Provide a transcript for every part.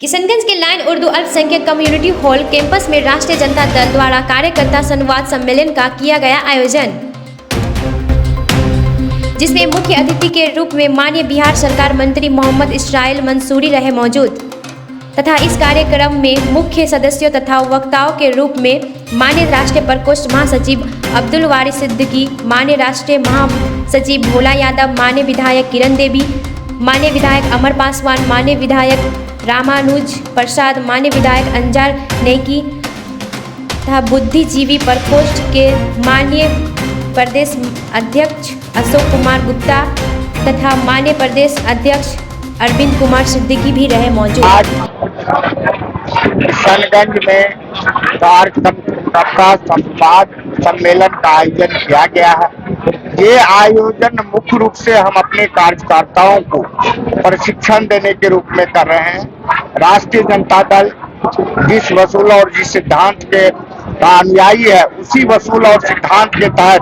किशनगंज के लाइन उर्दू अल्पसंख्यक community hall campus में राष्ट्रीय जनता दल द्वारा कार्यकर्ता संवाद सम्मेलन का किया गया आयोजन, जिसमें मुख्य अतिथि के रूप में माननीय बिहार सरकार मंत्री मोहम्मद इस्राइल मंसूरी रहे मौजूद तथा इस कार्यक्रम में मुख्य सदस्यों तथा वक्ताओं के रूप में माननीय राष्ट्रीय प्रकोष्ठ महासचिव अब्दुल वारिस सिद्दीकी, माननीय राष्ट्रीय महासचिव भोला यादव, माननीय विधायक किरण देवी, माननीय विधायक अमर पासवान, माननीय विधायक रामानुज प्रसाद, माननीय विधायक अंजार नेकी तथा बुद्धिजीवी प्रकोष्ठ के माननीय प्रदेश अध्यक्ष अशोक कुमार गुप्ता तथा माननीय प्रदेश अध्यक्ष अरविंद कुमार सिद्दीकी भी रहे मौजूद। आज किशनगंज में कार्यकर्ता संवाद सम्मेलन का आयोजन किया गया है। ये आयोजन मुख्य रूप से हम अपने कार्यकर्ताओं को प्रशिक्षण देने के रूप में कर रहे हैं। राष्ट्रीय जनता दल जिस वसूल और जिस सिद्धांत के का अनुयायी है, उसी वसूल और सिद्धांत के तहत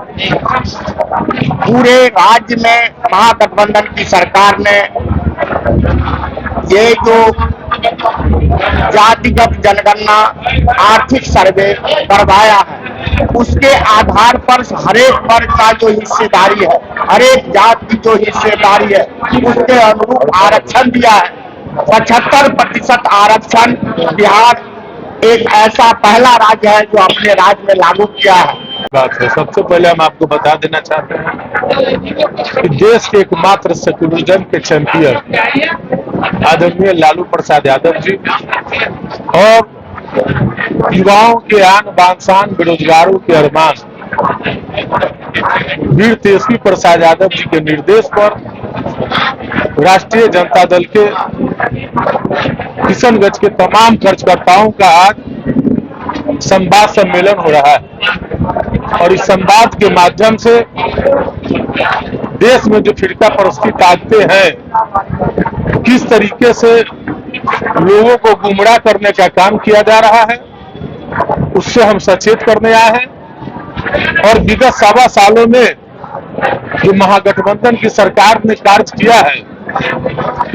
पूरे राज्य में महागठबंधन की सरकार ने ये जो जातिगत जनगणना आर्थिक सर्वे करवाया है, उसके आधार पर हरेक वर्ग का जो हिस्सेदारी है, हरेक जाति की जो हिस्सेदारी है, उसके अनुरूप आरक्षण दिया है। 75% आरक्षण बिहार एक ऐसा पहला राज्य है जो अपने राज्य में लागू किया है। बात है, सबसे पहले हम आपको बता देना चाहते हैं कि देश के एकमात्र सेक्युलरिज्म के चैंपियन आदरणीय लालू प्रसाद यादव जी और युवाओं के आन बान शान, बेरोजगारों के अरमान वीर तेजस्वी प्रसाद यादव जी के निर्देश पर राष्ट्रीय जनता दल के किशनगंज के तमाम कार्यकर्ताओं का आज संवाद सम्मेलन हो रहा है और इस संवाद के माध्यम से देश में जो फिरका परस्ती ताकतें हैं, किस तरीके से लोगों को गुमराह करने का काम किया जा रहा है, उससे हम सचेत करने आए हैं। और विगत 7 सालों में जो महागठबंधन की सरकार ने कार्य किया है,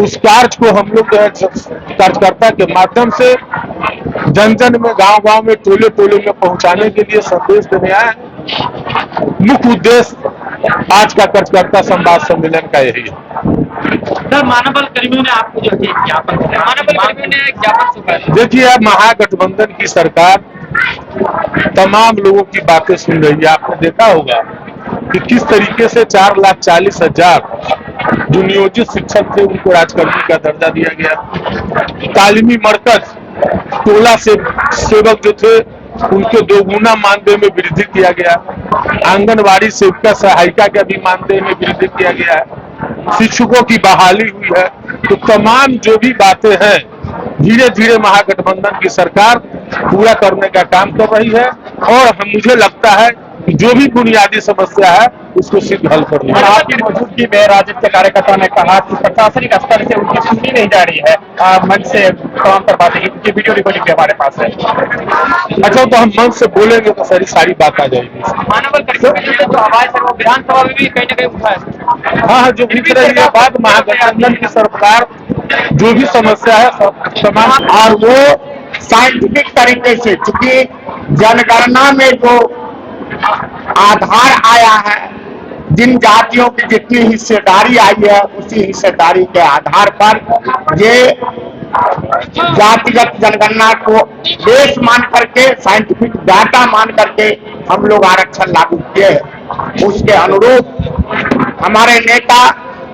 उस कार्य को हम लोग कार्यकर्ता के माध्यम से जन जन में, गांव गांव में, टोले टोले में पहुंचाने के लिए संदेश देने आए हैं। मुख्य उद्देश्य आज का कार्यकर्ता संवाद सम्मेलन का यही है। मानव बल कर्मियों ने आपको जो ज्ञापन दिया, मानव बल कर्मियों ने ज्ञापन सौंपा। देखिए, अब महागठबंधन की सरकार तमाम लोगों की बातें सुन रही है। आपने देखा होगा कि किस तरीके से 4,40,000 जो नियोजित शिक्षक थे उनको राजकर्मी का दर्जा दिया गया। तालीमी मरकज टोला से सेवक जो थे उनको 2 गुना मानदेय में वृद्धि किया गया। आंगनवाड़ी सेविका सहायिका का भी मानदेय में वृद्धि किया गया है। शिक्षकों की बहाली हुई है। तो तमाम जो भी बातें हैं, धीरे धीरे महागठबंधन की सरकार पूरा करने का काम कर रही है और मुझे लगता है कि जो भी बुनियादी समस्या है उसको शीघ्र हल करनी है। आपकी मौजूदगी में राजद के कार्यकर्ताओं ने कहा कि प्रशासनिक स्तर से उनकी सुननी नहीं जा रही है। मंच से तमाम पर बातें, उनकी वीडियो रिकॉर्डिंग भी हमारे पास है। अच्छा, तो हम मंच से बोलेंगे तो सारी बात आ जाएगी। मानव जो आवाज है वो विधानसभा में भी कहीं ना कहीं उठा है। हाँ, जो भी रही है बात, महागठबंधन की सरकार जो भी समस्या है सब तमाम, और वो साइंटिफिक तरीके से, चूंकि जनगणना में जो आधार आया है, जिन जातियों की जितनी हिस्सेदारी आई है, उसी हिस्सेदारी के आधार पर ये जातिगत जनगणना को बेस मान करके, साइंटिफिक डाटा मान करके हम लोग आरक्षण लागू किए हैं। उसके अनुरूप हमारे नेता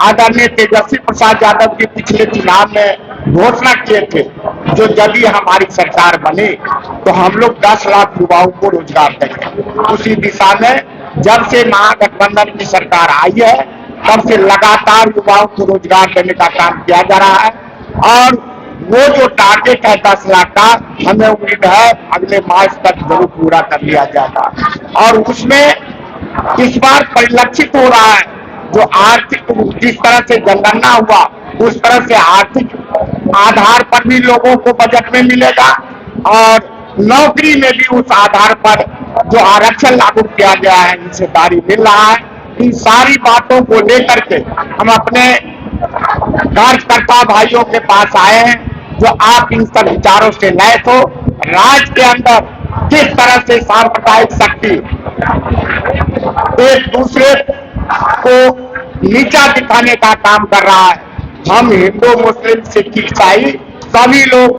आदरणीय तेजस्वी प्रसाद यादव जी पिछले चुनाव में घोषणा किए थे, जो यदि हमारी सरकार बने तो हम लोग 10 लाख युवाओं को रोजगार देंगे। उसी दिशा में जब से महागठबंधन की सरकार आई है, तब से लगातार युवाओं को रोजगार देने का काम किया जा रहा है और वो जो टारगेट है 10 लाख का, हमें उम्मीद है अगले मार्च तक जरूर पूरा कर लिया जाएगा। और उसमें इस बार परिलक्षित हो रहा है, जो आर्थिक जिस तरह से जनगणना हुआ, उस तरह से आर्थिक आधार पर भी लोगों को बजट में मिलेगा और नौकरी में भी उस आधार पर जो आरक्षण लागू किया गया है, हिस्सेदारी मिल रहा है। इन सारी बातों को लेकर के हम अपने कार्यकर्ता भाइयों के पास आए हैं जो आप इन सब विचारों से लैस हो, राज्य के अंदर किस तरह से सांप्रदायिक शक्ति एक दूसरे को नीचा दिखाने का काम कर रहा है। हम हिंदू, मुस्लिम, सिख, ईसाई सभी लोग